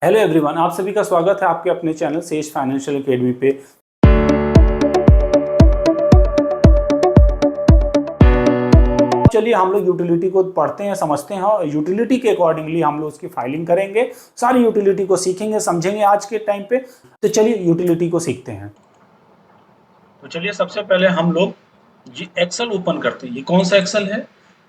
Hello everyone, आप सभी का स्वागत है आपके अपने चैनल सेज फाइनेंशियल एकेडमी पे। चलिए हम लोग यूटिलिटी को पढ़ते हैं, समझते हैं और यूटिलिटी के अकॉर्डिंगली हम लोग उसकी फाइलिंग करेंगे। सारी यूटिलिटी को सीखेंगे, समझेंगे आज के टाइम पे। तो चलिए यूटिलिटी को सीखते हैं। तो चलिए सबसे पहले हम लोग ये एक्सेल ओपन करते हैं। ये कौन सा एक्सेल है?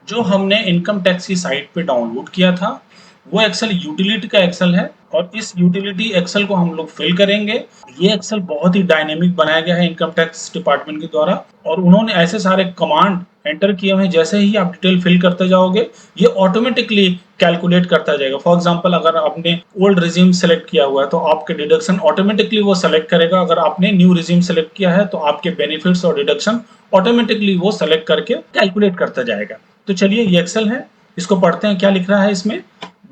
जो हमने इनकम टैक्स की साइट पे डाउनलोड किया था, वो एक्सेल यूटिलिटी का एक्सेल है। और इस यूटिलिटी एक्सेल को हम लोग फिल करेंगे। ये एक्सेल बहुत ही डायनेमिक बनाया गया है इनकम टैक्स डिपार्टमेंट के द्वारा, और उन्होंने ऐसे सारे कमांड एंटर किए हुए हैं। जैसे ही आप डिटेल फिल करते जाओगे, ये ऑटोमेटिकली कैलकुलेट करता जाएगा। फॉर एग्जांपल, अगर आपने ओल्ड रिजीम सेलेक्ट किया हुआ है तो आपके डिडक्शन ऑटोमेटिकली वो सेलेक्ट करेगा। अगर आपने न्यू रिजीम सेलेक्ट किया है तो आपके बेनिफिट्स और डिडक्शन ऑटोमेटिकली वो सेलेक्ट करके कैलकुलेट करता जाएगा। तो चलिए ये एक्सेल है, इसको पढ़ते हैं क्या लिख रहा है इसमें।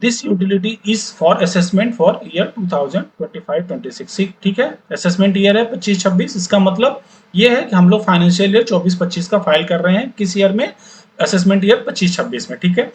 This utility is for assessment for year 2025-26। ठीक है, असेसमेंट ईयर है 25-26। इसका मतलब ये है कि हम लोग फाइनेंशियल ईयर 24-25 का फाइल कर रहे हैं किस ईयर में? असेसमेंट ईयर 25-26 में। ठीक है,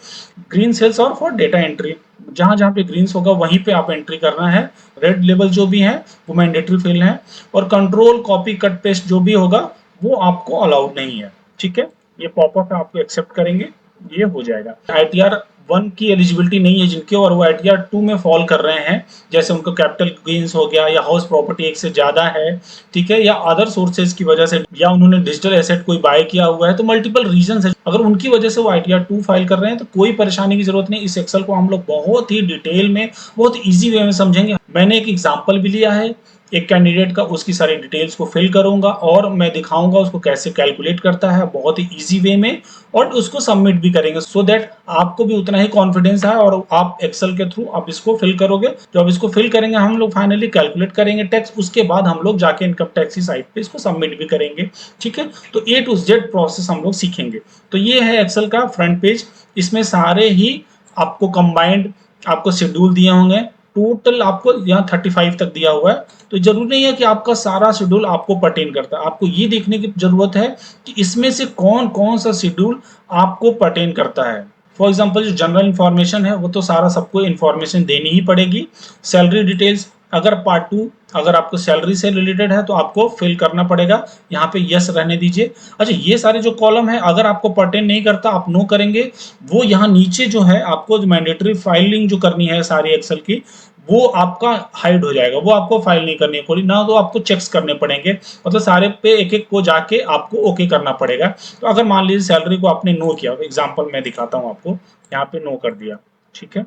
ग्रीन सेल्स और फॉर डेटा एंट्री, जहां जहां पे ग्रीन्स होगा वहीं पे आप एंट्री करना है। रेड लेबल जो भी है वो मैंडेटरी फिल है, और कंट्रोल कॉपी कट पेस्ट जो भी होगा वो आपको अलाउड नहीं है। ठीक है, ये पॉपअप है, आपको एक्सेप्ट करेंगे, ये हो जाएगा। ITR 1 की एलिजिबिलिटी नहीं है जिनके, और वो ITR 2 में फॉल कर रहे हैं, जैसे उनको कैपिटल गेन्स हो गया, या हाउस प्रॉपर्टी एक से ज्यादा है, ठीक है, या अदर सोर्सेज की वजह से, या उन्होंने डिजिटल एसेट कोई बाय किया हुआ है। तो मल्टीपल रीजन है, अगर उनकी वजह से वो ITR 2 फाइल कर रहे हैं तो कोई परेशानी की जरूरत नहीं। इस एक्सेल को हम लोग बहुत ही डिटेल में, बहुत ईजी वे में समझेंगे। मैंने एक एग्जाम्पल भी लिया है एक कैंडिडेट का, उसकी सारी डिटेल्स को फिल करूंगा और मैं दिखाऊंगा उसको कैसे कैलकुलेट करता है बहुत ही इजी वे में, और उसको सबमिट भी करेंगे, सो दैट आपको भी उतना ही कॉन्फिडेंस है और आप एक्सेल के थ्रू आप इसको फिल करोगे। जब इसको फिल करेंगे हम लोग फाइनली कैलकुलेट करेंगे टैक्स, उसके बाद हम लोग जाके इनकम टैक्स की साइट पे इसको सबमिट भी करेंगे। ठीक है, तो A to Z प्रोसेस हम लोग सीखेंगे। तो ये है एक्सेल का फ्रंट पेज, इसमें सारे ही आपको कंबाइंड आपको शेड्यूल दिए होंगे। टोटल आपको यहाँ 35 तक दिया हुआ है। तो जरूरी नहीं है कि आपका सारा शेड्यूल आपको पर्टेन करता है, आपको ये देखने की जरूरत है कि इसमें से कौन कौन सा शेड्यूल आपको पर्टेन करता है। फॉर एग्जाम्पल, जो जनरल इंफॉर्मेशन है वो तो सारा सबको इंफॉर्मेशन देनी ही पड़ेगी। सैलरी डिटेल्स, अगर पार्ट 2 अगर आपको सैलरी से रिलेटेड है तो आपको फिल करना पड़ेगा, यहाँ पे यस रहने दीजिए। अच्छा, ये सारे जो कॉलम है अगर आपको पर्टेन नहीं करता आप नो करेंगे। वो यहाँ नीचे जो है आपको मैंडेटरी फाइलिंग जो करनी है सारी एक्सेल की, वो आपका हाइड हो जाएगा, वो आपको फाइल नहीं करनी पड़ेगी ना, तो आपको चेक्स करने पड़ेंगे, मतलब सारे पे एक एक को जाके आपको ओके करना पड़ेगा। तो अगर मान लीजिए सैलरी को आपने नो किया, एग्जांपल मैं दिखाता हूं आपको, यहाँ पे नो कर दिया, ठीक है,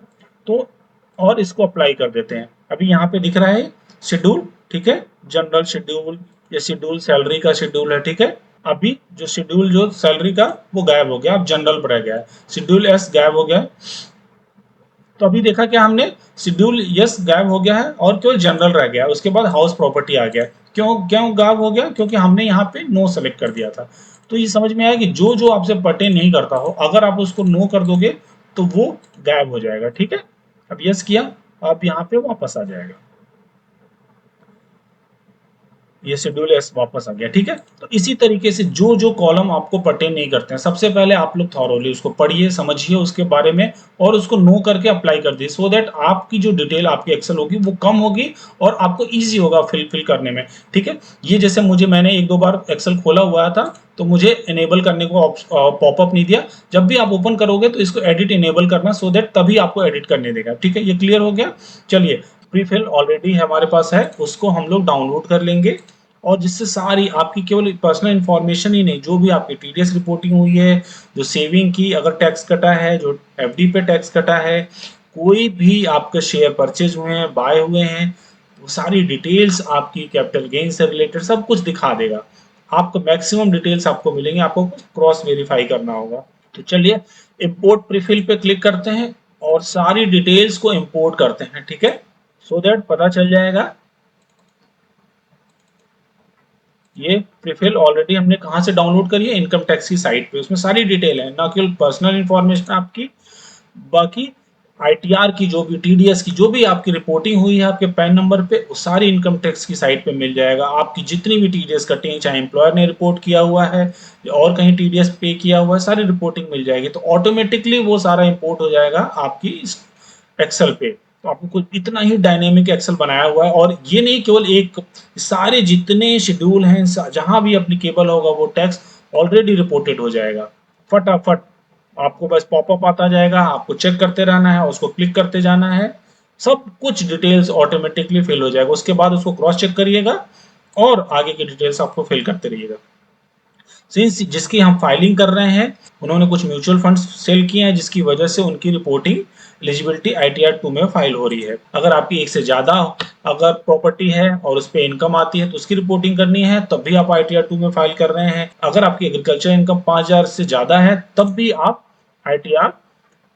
तो और इसको अप्लाई कर देते हैं। अभी यहाँ पे दिख रहा है शेड्यूल, ठीक है, जनरल शेड्यूल, ये शेड्यूल सैलरी का शेड्यूल है। ठीक है, अभी जो शेड्यूल जो सैलरी का वो गायब हो गया, अब जनरल पर रह गया है, शेड्यूल एस गायब हो गया। तो अभी देखा क्या हमने, शेड्यूल यस गायब हो गया है और केवल जनरल रह गया, उसके बाद हाउस प्रॉपर्टी आ गया। क्यों क्यों गायब हो गया? क्योंकि हमने यहाँ पे नो सेलेक्ट कर दिया था। तो ये समझ में आया कि जो जो आपसे पर्टेन नहीं करता हो, अगर आप उसको नो कर दोगे तो वो गायब हो जाएगा। ठीक है, अब यस किया, आप यहाँ पे वापस आ जाएगा, ये शेड्यूल एस वापस आ गया। ठीक है, तो इसी तरीके से जो जो कॉलम आपको पर्टेन नहीं करते हैं, सबसे पहले आप लोग थॉरोली उसको पढ़िए, समझिए उसके बारे में, और उसको नो करके अप्लाई कर दिए, सो दैट आपकी जो डिटेल आपकी एक्सेल होगी वो कम होगी और आपको ईजी होगा फिल करने में। ठीक है, ये जैसे मुझे, मैंने एक दो बार एक्सेल खोला हुआ था तो मुझे इनेबल करने को पॉपअप नहीं दिया। जब भी आप ओपन करोगे तो इसको एडिट इनेबल करना, सो दैट तभी आपको एडिट करने देगा। ठीक है, ये क्लियर हो गया। चलिए, प्रीफिल ऑलरेडी हमारे पास है, उसको हम लोग डाउनलोड कर लेंगे, और जिससे सारी आपकी केवल पर्सनल इंफॉर्मेशन ही नहीं, जो भी आपकी TDS रिपोर्टिंग हुई है, जो सेविंग की अगर टैक्स कटा है, जो FD पे टैक्स कटा है, कोई भी आपके शेयर परचेज हुए हैं, बाय हुए हैं, वो सारी डिटेल्स आपकी कैपिटल गेन से रिलेटेड सब कुछ दिखा देगा। आपको मैक्सिमम डिटेल्स आपको मिलेंगे, आपको क्रॉस वेरीफाई करना होगा। तो चलिए इंपोर्ट प्रीफिल पे क्लिक करते हैं और सारी डिटेल्स को इंपोर्ट करते हैं। ठीक है, सो दैट पता चल जाएगा। ये प्रीफिल ऑलरेडी हमने कहाँ से डाउनलोड करी है? इनकम टैक्स की साइट पे, उसमें सारी डिटेल है, ना केवल पर्सनल इंफॉर्मेशन आपकी, बाकी ITR की जो भी, TDS की जो भी आपकी रिपोर्टिंग हुई है आपके पैन नंबर पे, वो सारी इनकम टैक्स की साइट पे मिल जाएगा। आपकी जितनी भी TDS कटी है, चाहे एम्प्लॉयर ने रिपोर्ट किया हुआ है और कहीं TDS पे किया हुआ है, सारी रिपोर्टिंग मिल जाएगी। तो ऑटोमेटिकली वो सारा इंपोर्ट हो जाएगा आपकी एक्सेल पे। तो आपको कुछ इतना ही डायनेमिक एक्सेल बनाया हुआ है। और ये नहीं केवल एक, सारे जितने शेड्यूल हैं जहां भी एप्लीकेबल होगा वो टैक्स ऑलरेडी रिपोर्टेड हो जाएगा फटाफट। आपको बस पॉपअप आता जाएगा, आपको चेक करते रहना है, उसको क्लिक करते जाना है, सब कुछ डिटेल्स ऑटोमेटिकली फिल हो जाएगा। उसके बाद उसको क्रॉस चेक करिएगा और आगे की डिटेल्स आपको फिल करते रहिएगा। सिंस जिसकी हम फाइलिंग कर रहे हैं उन्होंने कुछ म्यूचुअल फंड्स सेल किए हैं, जिसकी वजह से उनकी रिपोर्टिंग एलिजिबिलिटी ITR 2 में फाइल हो रही है। अगर आपकी एक से ज्यादा अगर प्रॉपर्टी है और उस पर इनकम आती है तो उसकी रिपोर्टिंग करनी है, तब भी आप ITR 2 में फाइल कर रहे हैं। अगर आपकी एग्रीकल्चर इनकम 5,000 से ज्यादा है तब भी आप ITR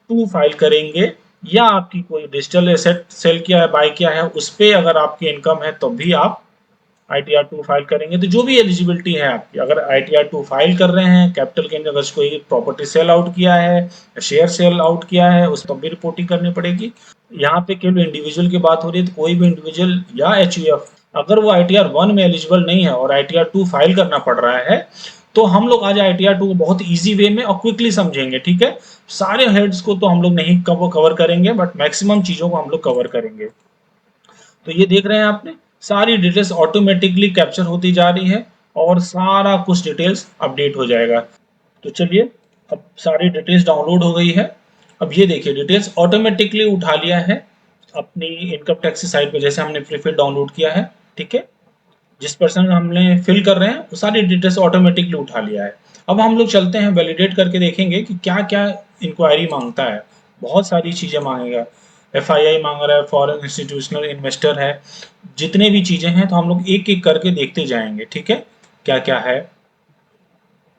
2 फाइल करेंगे। या आपकी कोई डिजिटल एसेट सेल किया है, बाय किया है, उस पर अगर आपकी इनकम है तब भी आप ITR 2 फाइल करेंगे। तो जो भी एलिजिबिलिटी है आपकी, अगर ITR 2 फाइल कर रहे हैं, कैपिटल गेन अगर कोई प्रॉपर्टी सेल आउट किया है, शेयर सेल आउट किया है, उस तब भी रिपोर्टिंग करनी पड़ेगी। यहाँ पे केवल इंडिविजुअल की बात हो रही है, तो कोई भी इंडिविजुअल या HUF अगर वो ITR 1 में एलिजिबल नहीं है और ITR 2 फाइल करना पड़ रहा है, तो हम लोग आज ITR 2 को बहुत ईजी वे में और क्विकली समझेंगे। ठीक है, सारे हेड्स को तो हम लोग नहीं कवर करेंगे, बट मैक्सिमम चीजों को हम लोग कवर करेंगे। तो ये देख रहे हैं आपने, सारी डिटेल्स ऑटोमेटिकली कैप्चर होती जा रही है और सारा कुछ डिटेल्स अपडेट हो जाएगा। तो चलिए, अब सारी डिटेल्स डाउनलोड हो गई है। अब ये देखिए, डिटेल्स ऑटोमेटिकली उठा लिया है अपनी इनकम टैक्स की साइट पे, जैसे हमने प्रीफिल डाउनलोड किया है। ठीक है, जिस पर्सन हमने फिल कर रहे हैं वो सारी डिटेल्स ऑटोमेटिकली उठा लिया है। अब हम लोग चलते हैं, वैलिडेट करके देखेंगे कि क्या क्या इंक्वायरी मांगता है। बहुत सारी चीजें मांगेगा, FII मांग रहा है, फॉरेन इंस्टीट्यूशनल इन्वेस्टर है, जितने भी चीजें हैं तो हम लोग एक एक करके देखते जाएंगे। ठीक है, क्या क्या है।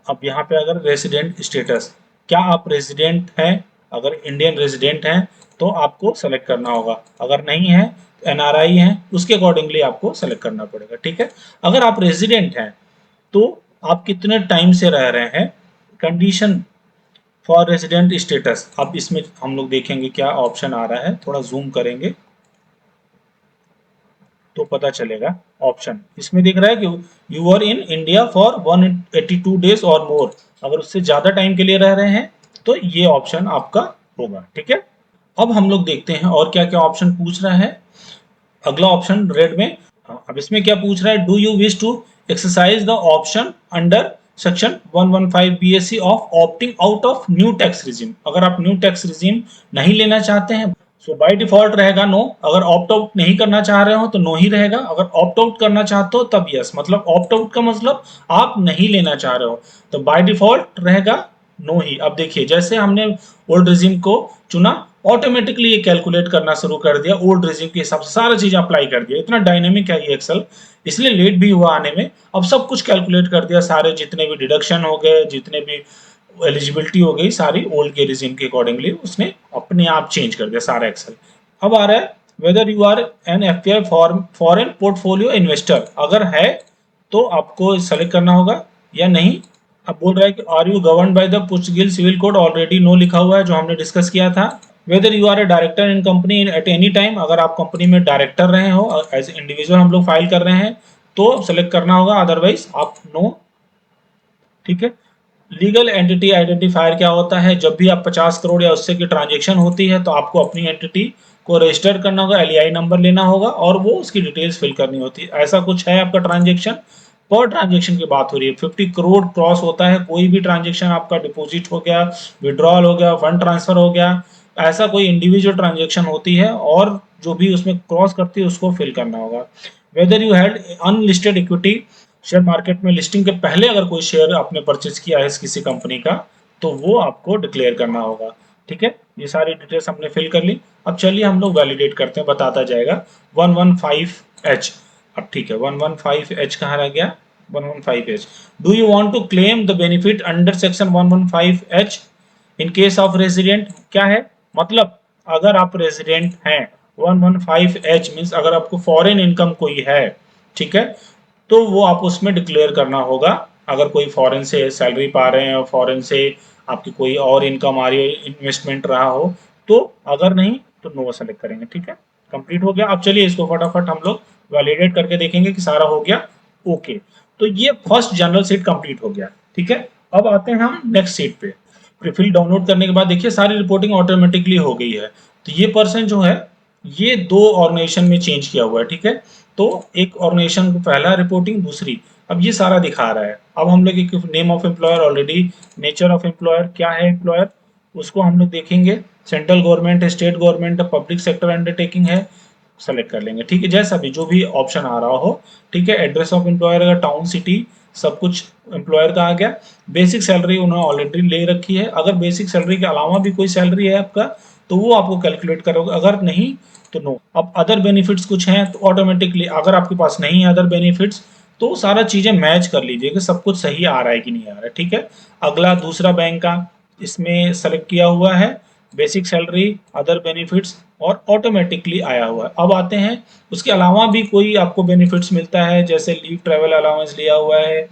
अब यहाँ पे अगर रेजिडेंट स्टेटस, क्या आप रेजिडेंट हैं? अगर इंडियन रेजिडेंट हैं तो आपको सेलेक्ट करना होगा, अगर नहीं है NRI हैं उसके अकॉर्डिंगली आपको सेलेक्ट करना पड़ेगा। ठीक है, अगर आप रेजिडेंट हैं तो आप कितने टाइम से रह रहे हैं, कंडीशन फॉर रेजिडेंट स्टेटस। अब इसमें हम लोग देखेंगे क्या ऑप्शन आ रहा है, थोड़ा जूम करेंगे तो पता चलेगा। ऑप्शन इसमें दिख रहा है कि you are in India for 182 days or more, अगर उससे ज्यादा टाइम के लिए रह रहे हैं तो ये ऑप्शन आपका होगा। ठीक है, अब हम लोग देखते हैं और क्या क्या ऑप्शन पूछ रहा है। अगला ऑप्शन रेड में, अब इसमें क्या पूछ रहा है, do you wish to exercise the option under section 115 BSc of opting out of new tax regime. अगर आप न्यू टैक्स रिजीम नहीं लेना चाहते हैं सो बाय डिफॉल्ट रहेगा नो, अगर ऑप्ट आउट नहीं करना चाह रहे हो तो नो ही रहेगा, अगर ऑप्ट आउट करना चाहते हो तब यस। मतलब ऑप्ट आउट का मतलब आप नहीं लेना चाह रहे हो, तो बाय डिफॉल्ट रहेगा नो ही। अब देखिए, जैसे हमने ओल्ड रिजीम को चुना, ऑटोमेटिकली ये कैलकुलेट करना शुरू कर दिया, ओल्ड रिजीम के हिसाब से सारा चीज अप्लाई कर दिया। इतना डायनेमिक है ये एक्सेल, इसलिए लेट भी हुआ आने में। अब सब कुछ कैलकुलेट कर दिया, सारे जितने भी डिडक्शन हो गए, जितने भी एलिजिबिलिटी हो गई, सारी ओल्ड के रिजीम के अकॉर्डिंगली उसने अपने आप चेंज कर दिया सारा एक्सेल। अब आ रहा है whether you are an FPI foreign portfolio investor, अगर है तो आपको सेलेक्ट करना होगा या नहीं। अब बोल रहा है कि are you govern by the Portuguese civil code, already no लिखा हुआ है जो हमने डिस्कस किया था। Whether you are a director in company at any time, अगर आप कंपनी में डायरेक्टर रहे हो, एज इंडिविजुअल हम लोग फाइल कर रहे हैं तो सेलेक्ट करना होगा, अदरवाइज आप नो। ठीक है, लीगल एंटिटी आइडेंटिफायर क्या होता है, जब भी आप 50 करोड़ या उससे की ट्रांजेक्शन होती है तो आपको अपनी एंटिटी को रजिस्टर करना होगा, LEI नंबर लेना होगा और वो उसकी डिटेल्स फिल करनी होती है। ऐसा कुछ है आपका ट्रांजेक्शन, पर ट्रांजेक्शन की बात हो रही है, 50 करोड़ क्रॉस होता है कोई भी ट्रांजेक्शन, आपका डिपॉजिट हो गया, विड्रॉल हो गया, फंड ट्रांसफर हो गया, ऐसा कोई इंडिविजुअल ट्रांजेक्शन होती है और जो भी उसमें क्रॉस करती है उसको फिल करना होगा। Whether you had unlisted equity, share market में लिस्टिंग के पहले अगर कोई शेयर आपने परचेज किया है किसी कंपनी का तो वो आपको डिक्लेयर करना होगा। ठीक है, ये सारी डिटेल्स हमने फिल कर ली। अब चलिए हम लोग वैलिडेट करते हैं, बताता जाएगा 115H। अब ठीक है, 115H कहाँ रह गया, 115H। Do you want to claim the benefit under section 115H in case of resident, क्या है मतलब अगर आप रेजिडेंट हैं, 115H मीन्स अगर आपको फॉरेन इनकम कोई है, ठीक है, तो वो आप उसमें डिक्लेयर करना होगा। अगर कोई फॉरेन से सैलरी पा रहे हैं, फॉरेन से आपकी कोई और इनकम आ रही है, इन्वेस्टमेंट रहा हो, तो अगर नहीं तो नो सेलेक्ट करेंगे। ठीक है, कंप्लीट हो गया। अब चलिए इसको फटाफट हम लोग वैलिडेट करके देखेंगे कि सारा हो गया ओके। तो ये फर्स्ट जनरल सीट कंप्लीट हो गया। ठीक है, अब आते हैं हम नेक्स्ट सीट पे। प्रीफिल डाउनलोड करने के बाद देखिए सारी रिपोर्टिंग ऑटोमेटिकली हो गई है। तो ये पर्सन जो है ये 2 ऑर्गेनाइजेशन में चेंज किया हुआ है, ठीक है। तो एक ऑर्गेनाइजेशन को पहला रिपोर्टिंग, दूसरी, अब ये सारा दिखा रहा है। अब हम लोग एक name of employer already, nature of employer क्या है एम्प्लॉयर, उसको हम लोग देखेंगे। सेंट्रल गवर्नमेंट है, स्टेट गवर्नमेंट है, पब्लिक सेक्टर अंडरटेकिंग है, सेलेक्ट कर लेंगे, ठीक है। जैसा भी जो भी ऑप्शन आ रहा हो, ठीक है। एड्रेस ऑफ एम्प्लॉयर अगर टाउन सिटी सब कुछ एम्प्लॉयर का आ गया। बेसिक सैलरी उन्होंने ऑलरेडी ले रखी है। अगर बेसिक सैलरी के अलावा भी कोई सैलरी है आपका तो वो आपको कैलकुलेट करोगे, अगर नहीं तो नो। अब अदर बेनिफिट्स कुछ हैं तो ऑटोमेटिकली, अगर आपके पास नहीं है अदर बेनिफिट्स तो सारा चीजें मैच कर लीजिए कि सब कुछ सही आ रहा है कि नहीं आ रहा है, ठीक है। अगला दूसरा बैंक का इसमें सेलेक्ट किया हुआ है, बेसिक सैलरी, अदर बेनिफिट्स, और ऑटोमेटिकली आया हुआ है। अब आते हैं उसके अलावा भी कोई आपको बेनिफिट्स मिलता है, जैसे लीव ट्रैवल अलाउंस लिया हुआ है,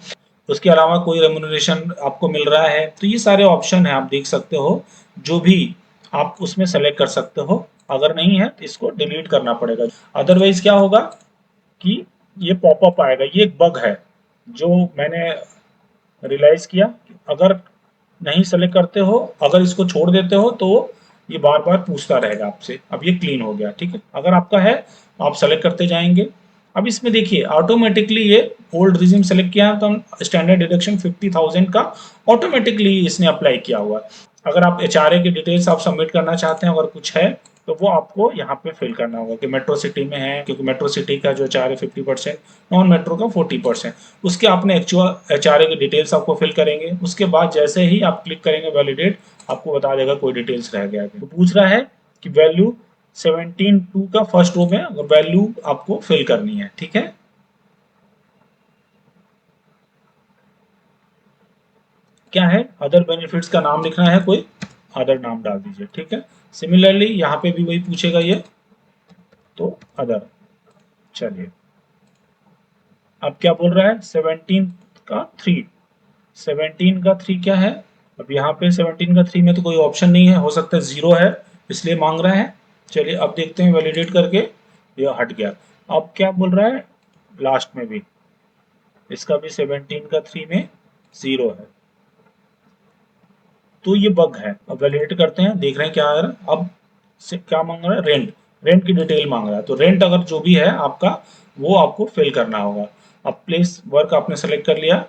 उसके अलावा कोई रेम्यूनरेशन आपको मिल रहा है, तो ये सारे ऑप्शन है, आप देख सकते हो। जो भी आप उसमें सेलेक्ट कर सकते हो। अगर नहीं है तो इसको डिलीट करना पड़ेगा। अदरवाइज क्या होगा कि ये पॉपअप आएगा। ये एक बग है जो मैंने रियलाइज किया। अगर नहीं सेलेक्ट करते हो, अगर इसको छोड़ देते हो तो ये बार बार पूछता रहेगा आपसे। अब ये क्लीन हो गया, ठीक है। अगर आपका है तो आप सेलेक्ट करते जाएंगे। अब इसमें देखिए ऑटोमेटिकली ये ओल्ड रिज्यूम सेलेक्ट किया तो स्टैंडर्ड डिडक्शन 50,000 का ऑटोमेटिकली इसने अप्लाई किया हुआ है। अगर आप एचआरए की डिटेल्स आप सबमिट करना चाहते हैं, अगर कुछ है तो वो आपको यहाँ पे फिल करना होगा कि मेट्रो सिटी में है, क्योंकि मेट्रो सिटी का जो एचआरए 50%, नॉन मेट्रो का 40%। उसके आपने एक्चुअल एचआरए की डिटेल्स आपको फिल करेंगे। उसके बाद जैसे ही आप क्लिक करेंगे वैलिडेट, आपको बता देगा कोई डिटेल्स रह गया है। तो पूछ रहा है कि वैल्यू 17.2 का फर्स्ट रो में वैल्यू आपको फिल करनी है, ठीक है। क्या है, अदर बेनिफिट्स का नाम लिखना है, कोई अदर नाम डाल दीजिए, ठीक है। सिमिलरली यहाँ पे भी वही पूछेगा ये, तो अदर। चलिए, अब क्या बोल रहा है, 17 का 3, 17 का 3 क्या है। अब यहाँ पे 17 का 3 में तो कोई ऑप्शन नहीं है, हो सकता है जीरो है इसलिए मांग रहा है। चलिए अब देखते हैं वैलिडेट करके, ये हट गया। अब क्या बोल रहा है, लास्ट में भी इसका भी 17 का 3 में जीरो है, तो ये बग है। अब वैलिडेट करते हैं, देख रहे हैं क्या आ रहा है। अब से क्या मांग रहा है, रेंट, रेंट की डिटेल मांग रहा है। तो रेंट अगर जो भी है आपका वो आपको फिल करना होगा। अब प्लेस वर्क आपने सेलेक्ट कर लिया,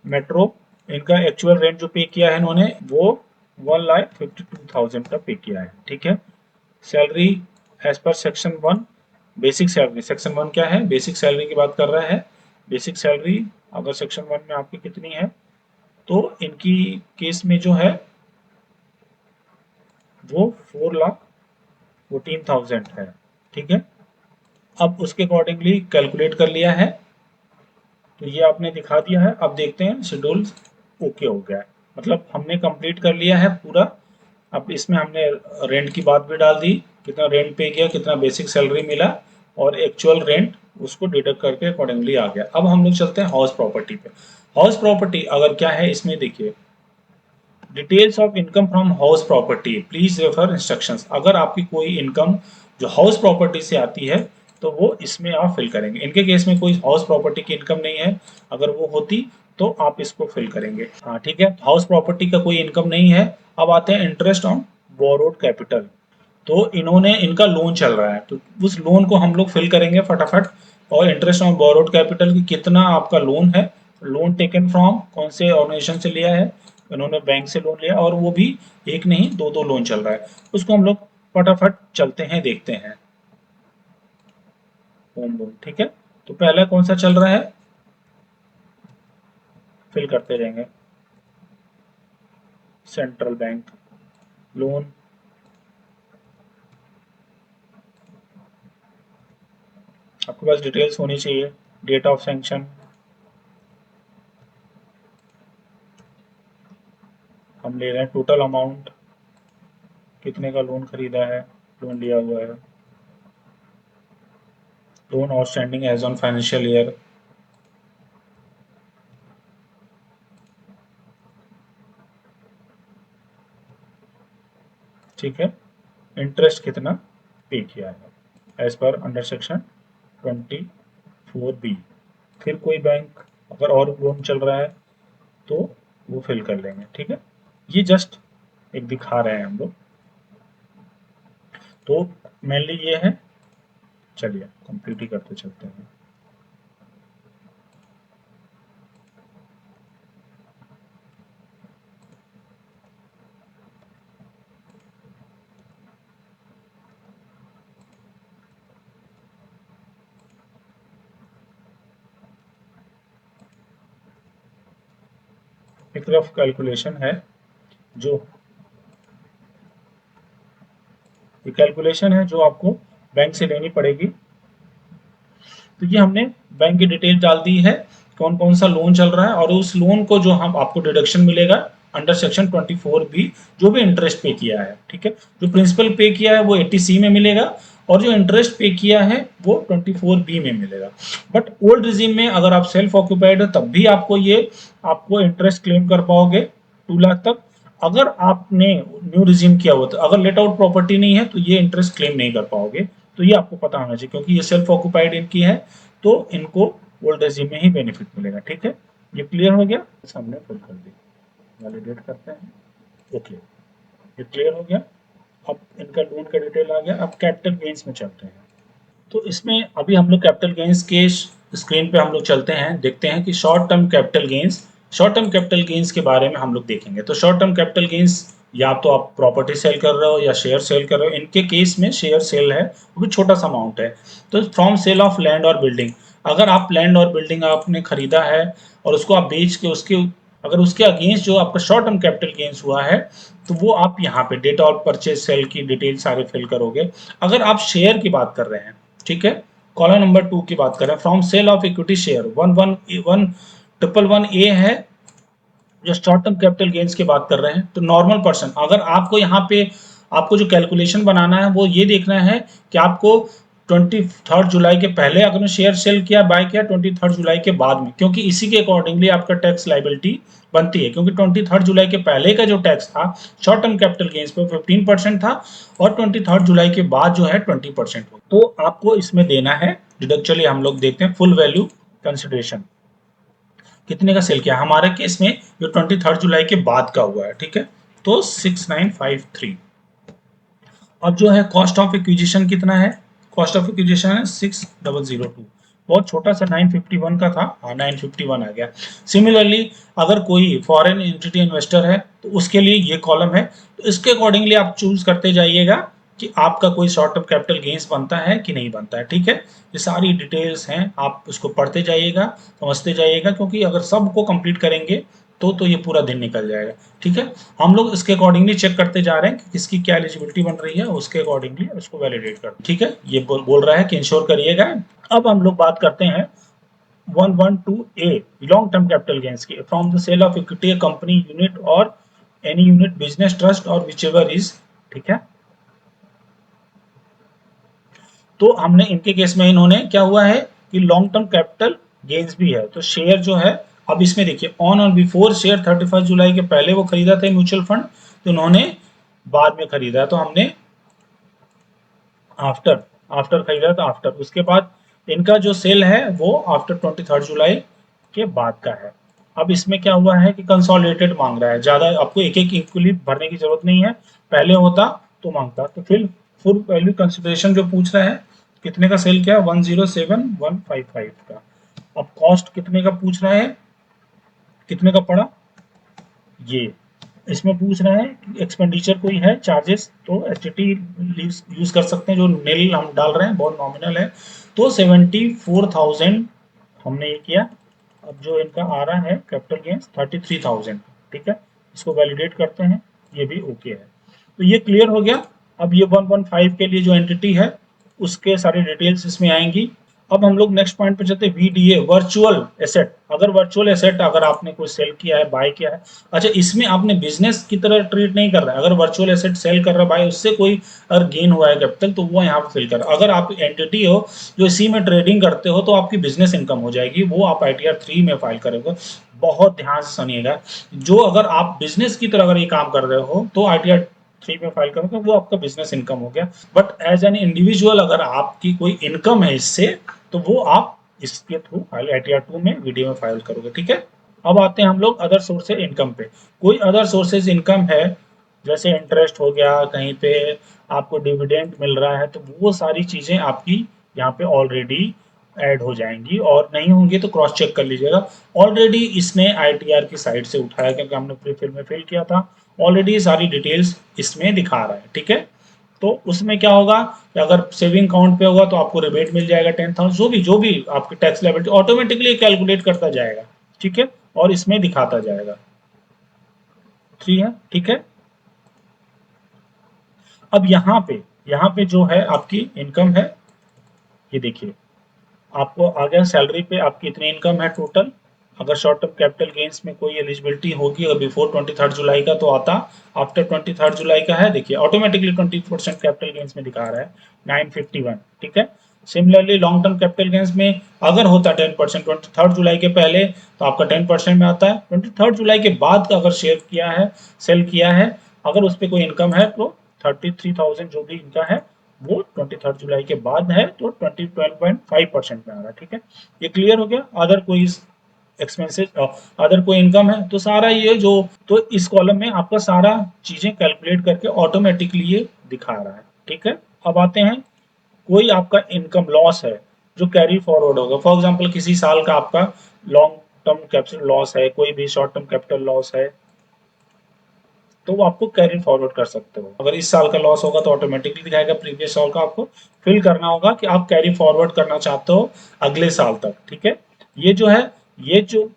मेट्रो, इनका एक्चुअल रेंट जो पे किया है इन्होंने वो 1,52,000 का पे किया है, ठीक है। Salary as per section 1, basic salary, section 1 क्या है, बेसिक सैलरी की बात कर रहा है। बेसिक सैलरी अगर सेक्शन 1 में आपकी कितनी है, तो इनकी केस में जो है वो 4,14,000 है, ठीक है। अब उसके अकॉर्डिंगली कैलकुलेट कर लिया है, तो ये आपने दिखा दिया है। अब देखते हैं शेड्यूल ओके हो गया है, मतलब हमने कंप्लीट कर लिया है पूरा। अब इसमें हमने रेंट की बात भी डाल दी, कितना रेंट पे किया, कितना बेसिक सैलरी मिला, और एक्चुअल रेंट उसको डिडक्ट करके अकॉर्डिंगली आ गया। अब हम लोग चलते हैं हाउस प्रॉपर्टी पे। हाउस प्रॉपर्टी अगर क्या है, इसमें देखिए details of income from house property, please refer instructions. अगर आपकी कोई इनकम जो हाउस प्रॉपर्टी से आती है तो वो इसमें आप फिल करेंगे। इनके केस में कोई हाउस प्रॉपर्टी की इनकम नहीं है, अगर वो होती तो आप इसको फिल करेंगे, हाँ ठीक है। हाउस प्रॉपर्टी का कोई इनकम नहीं है। अब आते हैं इंटरेस्ट ऑन बोरोड कैपिटल। तो इन्होंने, इनका लोन चल रहा है तो उस लोन को हम लोग फिल करेंगे फटाफट। और इंटरेस्ट ऑन बोरोड कैपिटल की कितना आपका लोन है, लोन टेकन फ्रॉम कौन से ऑर्गेनाइजेशन से लिया है, इन्होंने बैंक से लोन लिया, और वो भी एक नहीं दो दो लोन चल रहा है। उसको हम लोग फटाफट चलते हैं, देखते हैं। होम लोन, ठीक है। तो पहला कौन सा चल रहा है, फिल करते रहेंगे। सेंट्रल बैंक लोन, आपके पास डिटेल्स होनी चाहिए, डेट ऑफ सैंक्शन, हम ले रहे हैं टोटल अमाउंट, कितने का लोन खरीदा है, लोन लिया हुआ है, loan outstanding as on financial year, ठीक है। इंटरेस्ट कितना पे किया है as per under section 24B। फिर कोई बैंक अगर और लोन चल रहा है तो वो फिल कर लेंगे, ठीक है। ये जस्ट एक दिखा रहे हैं हम लोग। तो मेनली ये है। चलिए कंप्लीट ही करते चलते हैं। एक तरफ कैलकुलेशन है जो ये कैलकुलेशन है जो आपको बैंक से लेनी पड़ेगी। तो ये हमने बैंक की डिटेल डाल दी है, कौन कौन सा लोन चल रहा है, और उस लोन को जो हम आपको डिडक्शन मिलेगा अंडर सेक्शन 24B, जो भी इंटरेस्ट पे किया है, ठीक है। जो प्रिंसिपल पे किया है वो 80C में मिलेगा, और जो इंटरेस्ट पे किया है वो 24B में मिलेगा। बट ओल्ड रिजीम में अगर आप सेल्फ ऑक्यूपाइड हो तब भी आपको इंटरेस्ट क्लेम कर पाओगे 2 लाख तक। अगर आपने न्यू रिजीम किया हुआ, तो अगर लेट आउट प्रॉपर्टी नहीं है तो ये इंटरेस्ट क्लेम नहीं कर पाओगे। तो ये आपको पता होना चाहिए, क्योंकि ये सेल्फ ऑक्यूपाइड इनकी है, तो इनको ओल्ड रेजिम में ही बेनिफिट मिलेगा, ठीक है। ये क्लियर हो गया, सामने फिल कर दी, वैलिडेट करते हैं। ओके, ये क्लियर हो गया। अब इनका लोन का डिटेल आ गया। अब कैपिटल गेन्स में चलते हैं। तो इसमें अभी हम लोग कैपिटल गेन्स के स्क्रीन पे हम लोग चलते हैं, देखते हैं कि शॉर्ट टर्म कैपिटल गेन्स के बारे में हम लोग देखेंगे। तो शॉर्ट टर्म कैपिटल गेन्स, या तो आप प्रॉपर्टी सेल कर रहे हो या शेयर सेल कर रहे हो। इनके केस में शेयर सेल है, वो भी छोटा सा अमाउंट है। तो फ्रॉम सेल ऑफ लैंड और बिल्डिंग, अगर आप लैंड और बिल्डिंग आपने खरीदा है और उसको आप बेच के अगर उसके अगेंस्ट जो आपका शॉर्ट टर्म कैपिटल गेन्स हुआ है, तो वो आप यहाँ पे डेट ऑफ परचेज सेल की डिटेल सारे फिल करोगे। अगर आप शेयर की बात कर रहे हैं, ठीक है, कॉलम नंबर 2 की बात कर रहे हैं, from sale of equity share 111111 है, जो शॉर्ट टर्म कैपिटल गेन्स की बात कर रहे हैं। तो नॉर्मल पर्सन, अगर आपको यहाँ पे आपको जो कैलकुलेशन बनाना है वो ये देखना है कि आपको 23 जुलाई के पहले अगर शेयर सेल किया, बाय किया 23 जुलाई के बाद में, क्योंकि इसी के अकॉर्डिंगली आपका टैक्स लाइबिलिटी बनती है। क्योंकि 23 जुलाई के पहले का जो टैक्स था शॉर्ट टर्म कैपिटल गेन्स पे 15% था, और 23 जुलाई के बाद जो है 20% हो। तो आपको इसमें देना है डिडक्ट। चलिए हम लोग देखते हैं फुल वैल्यू कंसिडरेशन कितने का सेल किया। हमारे केस में जो 23 जुलाई के बाद का हुआ है, ठीक है, तो 6953। अब जो है कॉस्ट ऑफ एक्विजिशन कितना है, कॉस्ट ऑफ एक्विजिशन है 6002, बहुत छोटा सा 951 का था, हाँ 951 आ गया। सिमिलरली अगर कोई फॉरेन एंटिटी इन्वेस्टर है तो उसके लिए ये कॉलम है। तो इसके अकॉर्डिंगली आप चूज करते जाइएगा कि आपका कोई शॉर्ट टर्म कैपिटल गेन्स बनता है कि नहीं बनता है, ठीक है। ये सारी डिटेल्स हैं, आप उसको पढ़ते जाइएगा, समझते जाइएगा, क्योंकि अगर सबको कंप्लीट करेंगे तो ये पूरा दिन निकल जाएगा, ठीक है। हम लोग इसके अकॉर्डिंगली चेक करते जा रहे हैं कि किसकी क्या एलिजिबिलिटी बन रही है, उसके अकॉर्डिंगली उसको वैलिडेट कर, ठीक है। ये बोल रहा है कि इंश्योर करिएगा। अब हम लोग बात करते हैं 112A long term capital gains की, from the sale of equity company unit और एनी यूनिट बिजनेस ट्रस्ट और विच एवर इज, ठीक है। तो हमने इनके केस में इन्होंने क्या हुआ है कि लॉन्ग टर्म कैपिटल गेन्स भी है। तो शेयर जो है, अब इसमें देखिए ऑन और बिफोर शेयर 31 जुलाई के पहले वो खरीदा था म्यूचुअल फंड, तो उन्होंने बाद में खरीदा, तो हमने आफ्टर आफ्टर खरीदा, तो आफ्टर उसके बाद इनका जो सेल है वो आफ्टर 23 जुलाई के बाद का है। अब इसमें क्या हुआ है कि कंसोलिडेटेड मांग रहा है, ज्यादा आपको एक एक इक्वली भरने की जरूरत नहीं है, पहले होता तो मांगता। तो फिर फुल वैल्यू कंसिडरेशन जो पूछ रहा है, कितने का सेल किया, 107155 का। अब कॉस्ट कितने का पूछ रहा है, कितने का पड़ा, ये इसमें पूछ रहा है कि एक्सपेंडिचर कोई है चार्जेस, तो एचटी यूज कर सकते हैं, जो नील हम डाल रहे हैं बहुत नॉमिनल है। तो 74,000 हमने ये किया। अब जो इनका आ रहा है कैपिटल गेन्स 33,000, ठीक है, इसको वैलिडेट करते हैं, ये भी ओके है। तो ये क्लियर हो गया। अब ये 115 के लिए जो एंटिटी है उसके सारे डिटेल्स इसमें आएंगी। अब हम लोग नेक्स्ट पॉइंट पे चलते हैं, वीडीए वर्चुअल एसेट। अगर वर्चुअल एसेट अगर आपने कोई सेल किया है, बाय किया है, अच्छा इसमें आपने बिजनेस की तरह ट्रीट नहीं कर रहा है। अगर वर्चुअल एसेट सेल कर रहा है बाय, उससे कोई अगर गेन हुआ है कैपिटल, तो वो यहाँ पे फिल कर। अगर आप एंटिटी हो जो इसी में ट्रेडिंग करते हो, तो आपकी बिजनेस इनकम हो जाएगी, वो आप ITR 3 में फाइल करोगे। बहुत ध्यान से सुनिएगा, जो अगर आप बिजनेस की तरह अगर ये काम कर रहे हो तो ITR 3 में फाइल करोगे, वो आपका बिजनेस इनकम हो गया। बट एज एन इंडिविजुअल अगर आपकी कोई इनकम है इससे, तो वो आप इसके थ्रू फाइल ITR 2 में वीडियो में फाइल करोगे, ठीक है। अब आते हैं हम लोग अदर सोर्सेज इनकम पे। कोई अदर सोर्सेज इनकम है जैसे इंटरेस्ट हो गया, कहीं पे आपको डिविडेंड मिल रहा है, तो वो सारी चीज़ें आपकी यहाँ पे ऑलरेडी ऐड हो जाएंगी, और नहीं होंगी तो क्रॉस चेक कर लीजिएगा। ऑलरेडी इसने आईटीआर की साइट से उठाया, क्योंकि हमने प्री फिल में फिल किया था, ऑलरेडी सारी डिटेल्स इसमें दिखा रहा है, ठीक है। तो उसमें क्या होगा कि अगर सेविंग अकाउंट पे होगा तो आपको रिबेट मिल जाएगा 10,000, जो भी आपकी टैक्स लायबिलिटी ऑटोमेटिकली कैलकुलेट करता जाएगा, ठीक है, और इसमें दिखाता जाएगा। थ्री है, ठीक है। अब यहाँ पे जो है आपकी इनकम है, ये देखिए आपको आ गया सैलरी पे आपकी इतनी इनकम है टोटल। अगर शॉर्ट टर्म कैपिटल गेन्स में कोई एलिजिबिलिटी होगी अगर बिफोर 23 जुलाई का तो आता, आफ्टर 23 जुलाई का है, देखिए ऑटोमेटिकली 20% कैपिटल गेन्स में दिखा रहा है 951, ठीक है। Similarly long term capital gains में अगर होता 10% 23 जुलाई के पहले तो आपका 10% में आता है, 23 जुलाई के बाद का अगर शेयर किया है, सेल किया है, अगर उस पर कोई इनकम है तो 33,000 जो भी इनका है वो 23 जुलाई के बाद है तो 12.5% में आ रहा है, ठीक है। ये क्लियर हो गया। अदर कोई एक्सपेंसेस, अदर कोई इनकम है तो सारा ये जो, तो इस कॉलम में आपका सारा चीजें कैलकुलेट करके ऑटोमेटिकली ये दिखा रहा है, ठीक है। अब आते हैं, कोई आपका इनकम लॉस है जो कैरी फॉरवर्ड होगा, फॉर एग्जांपल किसी साल का आपका लॉन्ग टर्म कैपिटल लॉस है, कोई भी शॉर्ट टर्म कैपिटल लॉस है, तो वो आपको कैरी फॉरवर्ड कर सकते हो। अगर इस साल का लॉस होगा तो ऑटोमेटिकली दिखाएगा, प्रीवियस साल का आपको फिल करना होगा कि आप कैरी फॉरवर्ड करना चाहते हो अगले साल तक, ठीक है। ये जो है, ये जो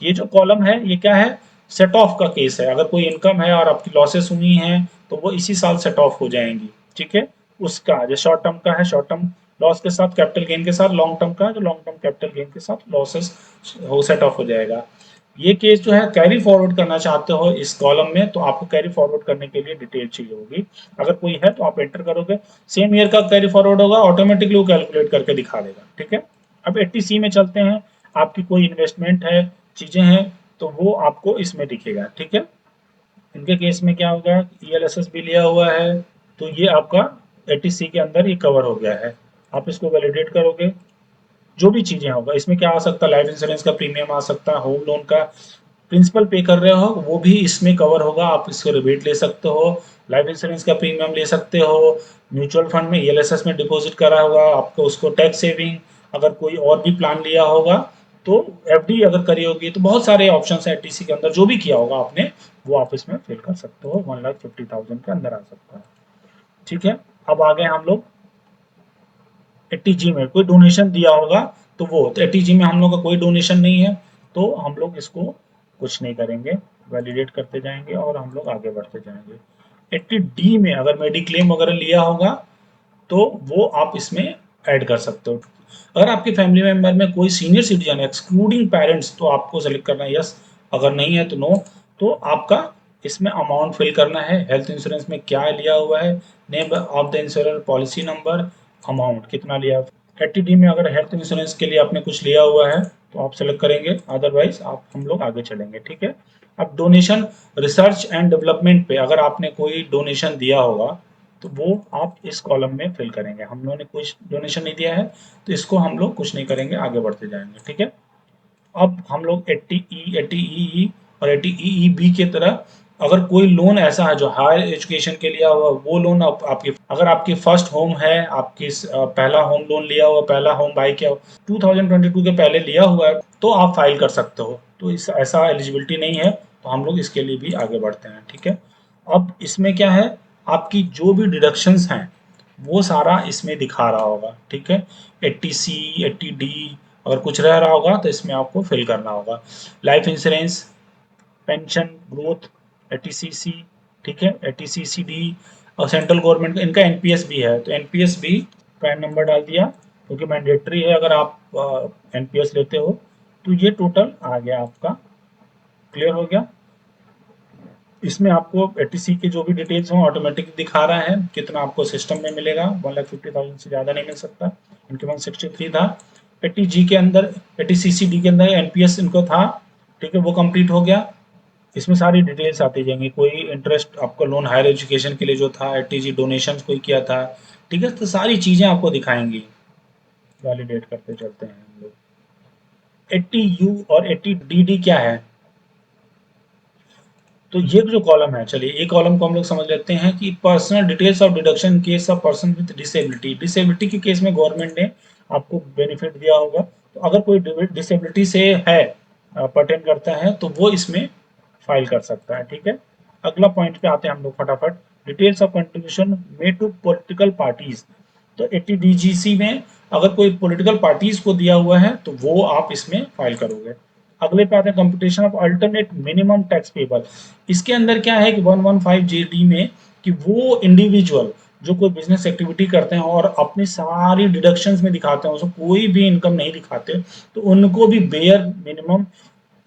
ये जो कॉलम है ये क्या है, सेट ऑफ का केस है। अगर कोई इनकम है और आपकी लॉसेस हुई हैं तो वो इसी साल सेट ऑफ हो जाएंगी, ठीक है। उसका जो शॉर्ट टर्म का है शॉर्ट टर्म लॉस के साथ कैपिटल गेन के साथ, लॉन्ग टर्म का जो लॉन्ग टर्म कैपिटल गेन के साथ लॉसेस हो सेट ऑफ हो जाएगा। ये केस जो है कैरी फॉरवर्ड करना चाहते हो इस कॉलम में, तो आपको कैरी फॉरवर्ड करने के लिए डिटेल चाहिए होगी। अगर कोई है तो आप एंटर करोगे, सेम ईयर का कैरी फॉरवर्ड होगा, ऑटोमेटिकली वो कैलकुलेट करके दिखा देगा, ठीक है। अब 80C में चलते हैं, आपकी कोई इन्वेस्टमेंट है, चीजें हैं, तो वो आपको इसमें दिखेगा, ठीक है। इनके केस में क्या होगा, ईएलएसएस भी लिया हुआ है, तो ये आपका 80C के अंदर ये कवर हो गया है। आप इसको वैलिडेट करोगे, जो भी चीजें होगा इसमें क्या आ सकता है, लाइफ इंश्योरेंस का प्रीमियम आ सकता है, होम लोन का प्रिंसिपल पे कर रहे हो वो भी इसमें कवर होगा, आप इसको रिबेट ले सकते हो, लाइफ इंश्योरेंस का प्रीमियम ले सकते हो, म्यूचुअल फंड में ईएलएसएस में डिपॉजिट करा होगा आपको, उसको टैक्स सेविंग, अगर कोई और भी प्लान लिया होगा तो एफडी अगर करी होगी, तो बहुत सारे ऑप्शन है एटीसी के अंदर, जो भी किया होगा आपने वो आप इसमें फिल कर सकते हो, 1,50,000 के अंदर आ सकता है, ठीक है। अब आ गए हम लोग 80G में, कोई डोनेशन दिया होगा तो वो, तो 80G में हम लोग का कोई डोनेशन नहीं है, तो हम लोग इसको कुछ नहीं करेंगे, वैलिडेट करते जाएंगे और हम लोग आगे बढ़ते जाएंगे। 80D में अगर मेडिक्लेम वगैरह लिया होगा तो वो आप इसमें ऐड कर सकते हो। अगर आपके फैमिली मेंबर में कोई सीनियर सिटीजन है एक्सक्लूडिंग पेरेंट्स, तो आपको सेलेक्ट करना है यस, अगर नहीं है तो नो। तो आपका इसमें अमाउंट फिल करना है, हेल्थ इंश्योरेंस में क्या लिया हुआ है, name of the insurance, policy number, amount कितना लिया। 80D में अगर हेल्थ इंश्योरेंस के लिए आपने कुछ लिया हुआ है तो आप सेलेक्ट करेंगे, अदरवाइज आप हम लोग आगे चलेंगे, ठीक है। अब डोनेशन रिसर्च एंड डेवलपमेंट पे अगर आपने कोई डोनेशन दिया होगा तो वो आप इस कॉलम में फिल करेंगे। हम लोगों ने कुछ डोनेशन नहीं दिया है तो इसको हम लोग कुछ नहीं करेंगे, आगे बढ़ते जाएंगे, ठीक है। अब हम लोग 80E 80EE और 80EEB की तरह, अगर कोई लोन ऐसा है जो हायर एजुकेशन के लिए हुआ, वो लोन आपकी, अगर आपकी फर्स्ट होम है, आपकी पहला होम लोन लिया हुआ, पहला होम बाई किया 2022 के पहले लिया हुआ है तो आप फाइल कर सकते हो, तो इस ऐसा एलिजिबिलिटी नहीं है, तो हम लोग इसके लिए भी आगे बढ़ते हैं, ठीक है। अब इसमें क्या है, आपकी जो भी डिडक्शंस हैं वो सारा इसमें दिखा रहा होगा, ठीक है। 80C 80D अगर कुछ रह रहा होगा तो इसमें आपको फिल करना होगा। Life insurance, pension, growth, 80CC, ठीक है, 80CCD और सेंट्रल गवर्नमेंट का इनका एनपीएस भी है, तो एनपीएस भी पैन नंबर डाल दिया क्योंकि मैंडेटरी है अगर आप एनपीएस लेते हो। तो ये टोटल आ गया आपका, क्लियर हो गया। इसमें आपको 80C की जो भी डिटेल्स हों ऑटोमेटिक दिखा रहा है, कितना आपको सिस्टम में मिलेगा, 1,50,000 से ज़्यादा नहीं मिल सकता, इनके 163 था। 80G के अंदर, 80CCD के अंदर एनपीएस इनको था, ठीक है, वो कंप्लीट हो गया। इसमें सारी डिटेल्स आती जाएंगी, कोई इंटरेस्ट आपका लोन हायर एजुकेशन के लिए जो था, 80G डोनेशन कोई किया था, ठीक है, तो सारी चीज़ें आपको दिखाएंगी। वैलिडेट करते चलते हैं हम लोग। 80U और 80DD क्या है, तो ये जो कॉलम है, चलिए ये कॉलम को हम लोग समझ लेते हैं कि personal details of deduction case of person with disability. Disability के केस में गवर्नमेंट ने आपको बेनिफिट दिया होगा, तो अगर कोई डिसेबिलिटी से है पर्टेन करता है तो वो इसमें फाइल कर सकता है। ठीक है, अगला पॉइंट पे आते हैं हम लोग फटाफट। Details of contribution made to political parties. तो 80 DGC में अगर कोई पॉलिटिकल पार्टीज को दिया हुआ है तो वो आप इसमें फाइल करोगे। अगले पे आते हैं computation of alternate minimum tax payable. इसके अंदर क्या है कि 115JD में कि वो इंडिविजुअल जो कोई बिजनेस एक्टिविटी करते हैं और अपनी सारी डिडक्शंस में दिखाते हैं, उसको कोई भी इनकम नहीं दिखाते, तो उनको भी बेयर मिनिमम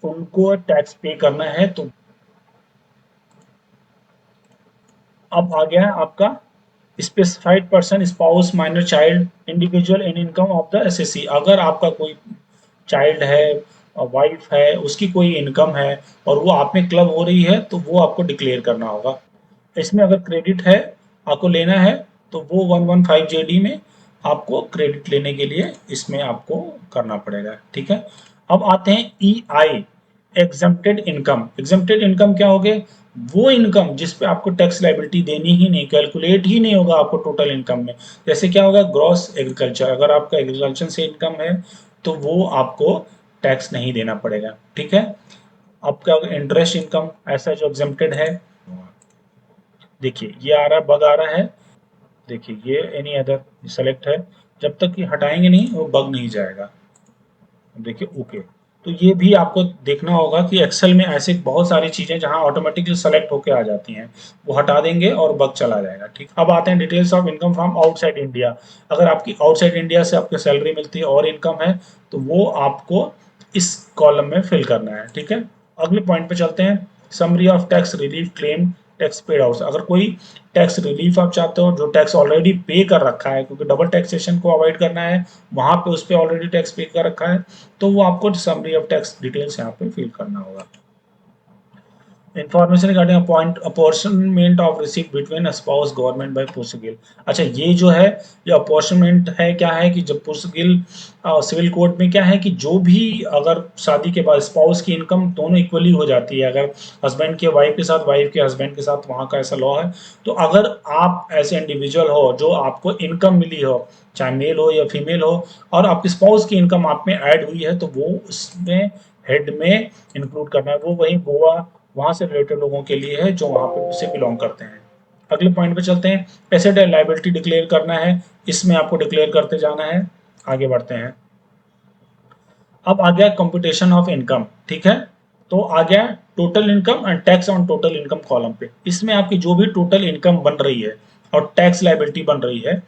उनको टैक्स पे करना है। तो अब आ गया आपका specified person, spouse, minor child, individual in income of the assessee. अगर आपका कोई चाइल्ड है, वाइफ है, उसकी कोई इनकम है और वो आप में क्लब हो रही है तो वो आपको डिक्लेयर करना होगा। इसमें अगर क्रेडिट है आपको लेना है तो वो 115JD में आपको क्रेडिट लेने के लिए इसमें आपको करना पड़ेगा। ठीक है, अब आते हैं EI, exempted income. Exempted income क्या हो गए? वो इनकम जिस पे आपको टैक्स लाइबिलिटी देनी ही नहीं, कैलकुलेट ही नहीं होगा आपको टोटल इनकम में। जैसे क्या होगा? ग्रॉस एग्रीकल्चर, अगर आपका एग्रीकल्चर से इनकम है तो वो आपको टैक्स नहीं देना पड़ेगा। ठीक है, आपका इंटरेस्ट इनकम ऐसा जो एग्जम्प्टेड है, देखिए ये आ रहा है, बग आ रहा है, देखिए ये एनी अदर सेलेक्ट है, जब तक कि हटाएंगे नहीं वो बग नहीं जाएगा। देखिए ओके, तो ये भी आपको देखना होगा कि एक्सेल में ऐसे बहुत सारी चीजें जहां ऑटोमेटिकली सेलेक्ट होके आ जाती हैं, वो हटा देंगे और बग चला जाएगा। ठीक, अब आते हैं details of income from outside India. अगर आपकी आउटसाइड इंडिया से आपको सैलरी मिलती है और इनकम है तो वो आपको इस कॉलम में फिल करना है। ठीक है, अगले पॉइंट पे चलते हैं। Summary of tax relief claim tax paid out. अगर कोई टैक्स रिलीफ आप चाहते हो, जो टैक्स ऑलरेडी पे कर रखा है, क्योंकि डबल टैक्सेशन को अवॉइड करना है, वहां पे उस पर ऑलरेडी टैक्स पे कर रखा है, तो वो आपको समरी ऑफ टैक्स डिटेल्स यहाँ पे फिल करना होगा। Information regarding appoint apportionment of receipt between spouse government by पुर्सगिल। अच्छा, ये जो है ये अपॉर्शनमेंट है, क्या है कि जब पुर्सगिल सिविल कोड में क्या है कि जो भी अगर शादी के बाद स्पाउस की इनकम दोनों इक्वली हो जाती है, अगर हस्बैंड के वाइफ के साथ, वाइफ के हस्बैंड के साथ, वहाँ का ऐसा लॉ है। तो अगर आप ऐसे इंडिविजुअल हो जो आपको इनकम मिली हो, चाहे मेल हो या फीमेल हो, और आपकी स्पाउस की इनकम आप में ऐड हुई है, तो वो उसमें हेड में इंक्लूड करना है। वो वही गोवा वहां से रिलेटेड लोगों के लिए है जो वहां पे उससे बिलोंग करते हैं। अगले पॉइंट पे चलते हैं। एसेट एंड लायबिलिटी डिक्लेयर करना है, इसमें आपको डिक्लेयर करते जाना है। आगे बढ़ते हैं। अब आ गया कंप्यूटेशन ऑफ इनकम। ठीक है, तो आ गया total income and tax on total income column पे। इसमें आपकी जो भी टोटल इनकम बन रही है और टैक्स लायबिलिटी बन रही है,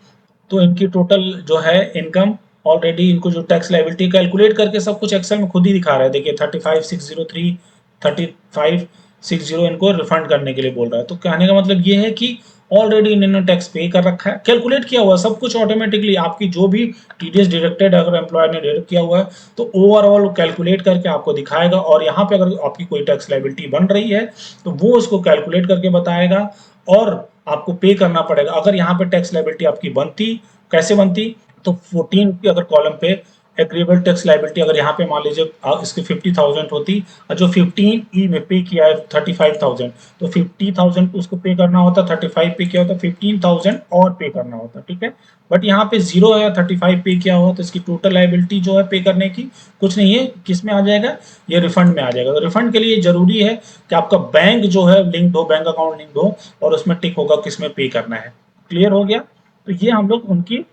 तो इनकी टोटल जो है इनकम ऑलरेडी इनको जो टैक्स लायबिलिटी कैलकुलेट करके सब कुछ एक्सेल में खुद ही दिखा रहा है। देखिए 35,603 3560 इनको रिफंड करने के लिए बोल रहा है। तो कहने का मतलब ये है कि ऑलरेडी इन्होंने टैक्स पे कर रखा है, कैलकुलेट किया हुआ सब कुछ ऑटोमेटिकली। आपकी जो भी टीडीएस डिडक्टेड अगर एम्प्लॉयर ने डिडक्ट किया हुआ है तो ओवरऑल कैलकुलेट करके आपको दिखाएगा। और यहाँ पे अगर आपकी कोई टैक्स लायबिलिटी बन रही है तो वो उसको कैलकुलेट करके बताएगा और आपको पे करना पड़ेगा। अगर यहाँ पे टैक्स लायबिलिटी आपकी बनती, कैसे बनती? तो 14 की अगर कॉलम पे एग्रीबल टैक्स लायबिलिटी अगर यहाँ पे मान लीजिए इसकी 50,000 होती, और जो 15E में पे किया है 35,000, तो 50,000 उसको पे करना होता, 35 पे किया होता, 15,000 और पे करना होता। ठीक है, बट यहाँ पे 0 है, 35 पे किया हुआ, तो इसकी टोटल लायबिलिटी जो है पे करने की कुछ नहीं है, किस में आ जाएगा? ये रिफंड में आ जाएगा। तो रिफंड के लिए जरूरी है कि आपका बैंक जो है लिंक्ड हो, बैंक अकाउंट लिंक्ड हो, और उसमें टिक होगा किस में पे करना है। क्लियर हो गया? तो ये हम लोग उनकी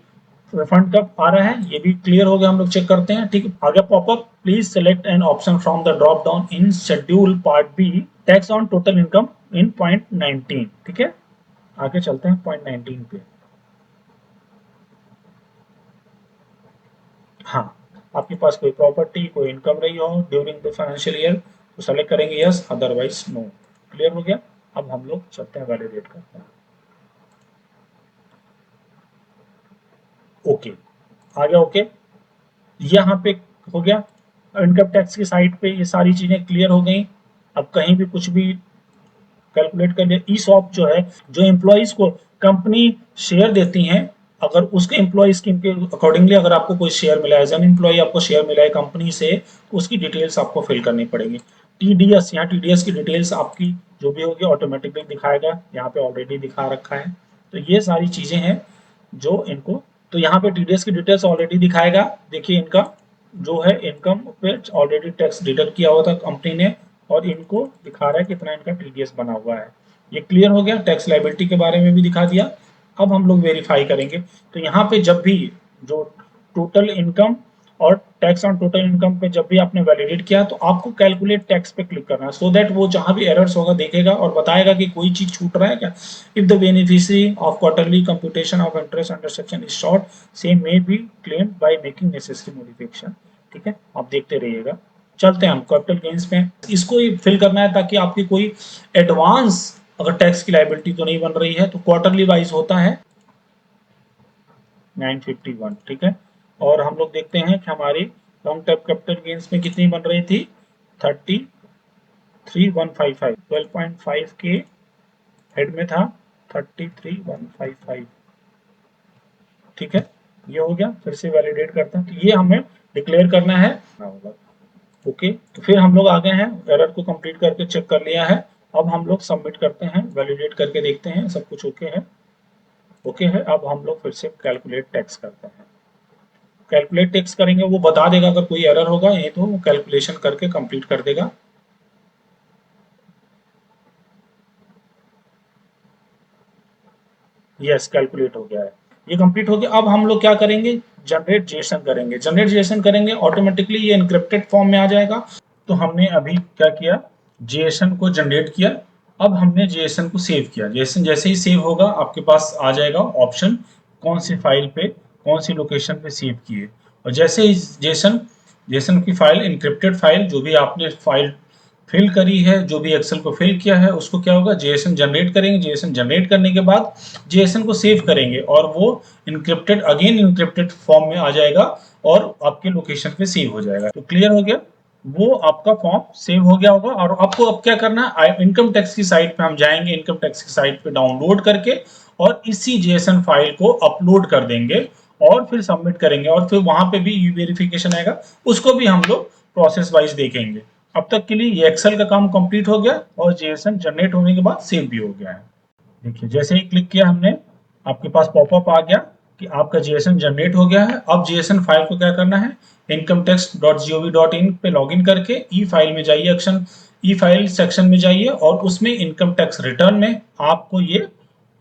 रिफंड कब आ रहा है ये भी क्लियर हो गया, हम लोग चेक करते हैं। ठीक है, आगे popup, please select an option from the drop down in schedule part B tax on total income in point 19। ठीक है, आगे चलते हैं पॉइंट 19 पे। हाँ, आपके पास कोई प्रॉपर्टी, कोई इनकम रही हो ड्यूरिंग द फाइनेंशियल ईयर तो सेलेक्ट करेंगे यस, अदरवाइज नो। क्लियर हो गया? अब हम लोग चलते हैं, वैलिडेट करते हैं। ओके, आ गया ओके। यहाँ पे हो गया इनकम टैक्स की साइट पे ये सारी चीजें क्लियर हो गई। अब कहीं भी कुछ भी कैलकुलेट कर लिया। ई सॉप जो है, जो एम्प्लॉइज को कंपनी शेयर देती हैं, अगर उसके एम्प्लॉय स्कीम के अकॉर्डिंगली अगर आपको कोई शेयर मिला है, एज एन एम्प्लॉय आपको शेयर मिला है कंपनी से, तो उसकी डिटेल्स आपको फिल करनी पड़ेगी। टीडीएस, यहाँ टीडीएस की डिटेल्स आपकी जो भी होगी ऑटोमेटिकली दिखाएगा, यहाँ पे ऑलरेडी दिखा रखा है। तो ये सारी चीजें हैं जो इनको, तो यहाँ पे टीडीएस की डिटेल्स ऑलरेडी दिखाएगा। देखिए इनका जो है इनकम पे ऑलरेडी टैक्स डिडक्ट किया हुआ था कंपनी ने, और इनको दिखा रहा है कितना इनका टीडीएस बना हुआ है। ये क्लियर हो गया, टैक्स लायबिलिटी के बारे में भी दिखा दिया। अब हम लोग वेरीफाई करेंगे। तो यहाँ पे जब भी जो टोटल इनकम और टैक्स ऑन टोटल इनकम पे जब भी आपने वैलिडेट किया तो आपको कैलकुलेट टैक्स पे क्लिक करना है, सो दैट वो जहां भी एरर्स होगा देखेगा और बताएगा कि कोई चीज छूट रहा है क्या। If the beneficiary of quarterly computation of interest under section is short, same may be claimed by making necessary modification. ठीक है, आप देखते रहिएगा। चलते हैं हम कैपिटल गेन्स में, इसको ही फिल करना है ताकि आपकी कोई एडवांस अगर टैक्स की लायबिलिटी तो नहीं बन रही है। तो क्वार्टरली वाइज होता है 951। ठीक है, और हम लोग देखते हैं कि हमारी लॉन्ग टर्म कैपिटल गेन्स में कितनी बन रही थी, 33,155, 12.5 के हेड में था 33,155। ठीक है, ये हो गया। फिर से वैलिडेट करते हैं, तो ये हमें डिक्लेयर करना है होगा। ओके, तो फिर हम लोग आ गए हैं, एरर को कंप्लीट करके चेक कर लिया है। अब हम लोग सबमिट करते हैं, वैलिडेट करके देखते हैं सब कुछ ओके है। ओके है, अब हम लोग फिर से कैलकुलेट टैक्स करते हैं। कैलकुलेट टैक्स करेंगे, वो बता देगा अगर कोई एरर होगा, ये तो वो कैलकुलेशन करके कंप्लीट कर देगा। यस, कैलकुलेट हो गया है, ये कंप्लीट हो गया। अब हम लोग क्या करेंगे, जनरेट जेसन करेंगे। जनरेट जेसन करेंगे, ऑटोमेटिकली ये एनक्रिप्टेड फॉर्म में आ जाएगा। तो हमने अभी क्या किया, जेसन को जनरेट किया। अब हमने जेसन को सेव किया। जेसन जैसे ही सेव होगा आपके पास आ जाएगा ऑप्शन कौन सी फाइल पे कौन सी लोकेशन पे सेव किए। और जैसे ही जेसन जेसन की फाइल, इनक्रिप्टेड फाइल जो भी आपने फाइल फिल करी है, जो भी एक्सेल को फिल किया है, उसको क्या होगा, जेएसएन जनरेट करेंगे। जेएसएन जनरेट करने के बाद जेएसएन को सेव करेंगे और वो इनक्रिप्टेड, अगेन इनक्रिप्टेड फॉर्म में आ जाएगा और आपके लोकेशन पे सेव हो जाएगा। तो क्लियर हो गया, वो आपका फॉर्म सेव हो गया होगा। और आपको अब क्या करना है, इनकम टैक्स की साइट पे हम जाएंगे, इनकम टैक्स की साइट पे डाउनलोड करके और इसी जेएसएन फाइल को अपलोड कर देंगे और फिर सबमिट करेंगे। और फिर वहां पे भी ई वेरिफिकेशन आएगा, उसको भी हम लोग प्रोसेस वाइज देखेंगे। अब तक के लिए ये एक्सेल का काम कंप्लीट हो गया और जेएसएन जनरेट होने के बाद सेव भी हो गया है। देखिए जैसे ही क्लिक किया हमने, आपके पास पॉपअप आ गया कि आपका जेएसएन जनरेट हो गया है। अब जेएसएन फाइल को क्या करना है, incometax.gov.in पे लॉगिन करके ई फाइल में जाइए, एक्शन ई फाइल सेक्शन में जाइए और उसमें इनकम टैक्स रिटर्न में आपको ये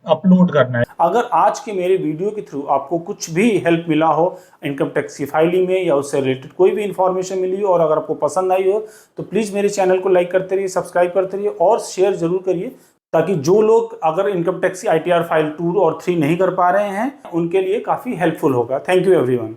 अपलोड करना है। अगर आज के मेरे वीडियो के थ्रू आपको कुछ भी हेल्प मिला हो इनकम टैक्स की फाइलिंग में या उससे रिलेटेड कोई भी इन्फॉर्मेशन मिली हो और अगर आपको पसंद आई हो तो प्लीज़ मेरे चैनल को लाइक करते रहिए, सब्सक्राइब करते रहिए और शेयर जरूर करिए, ताकि जो लोग अगर इनकम टैक्स की ITR फाइल 2 और 3 नहीं कर पा रहे हैं उनके लिए काफ़ी हेल्पफुल होगा। Thank you everyone.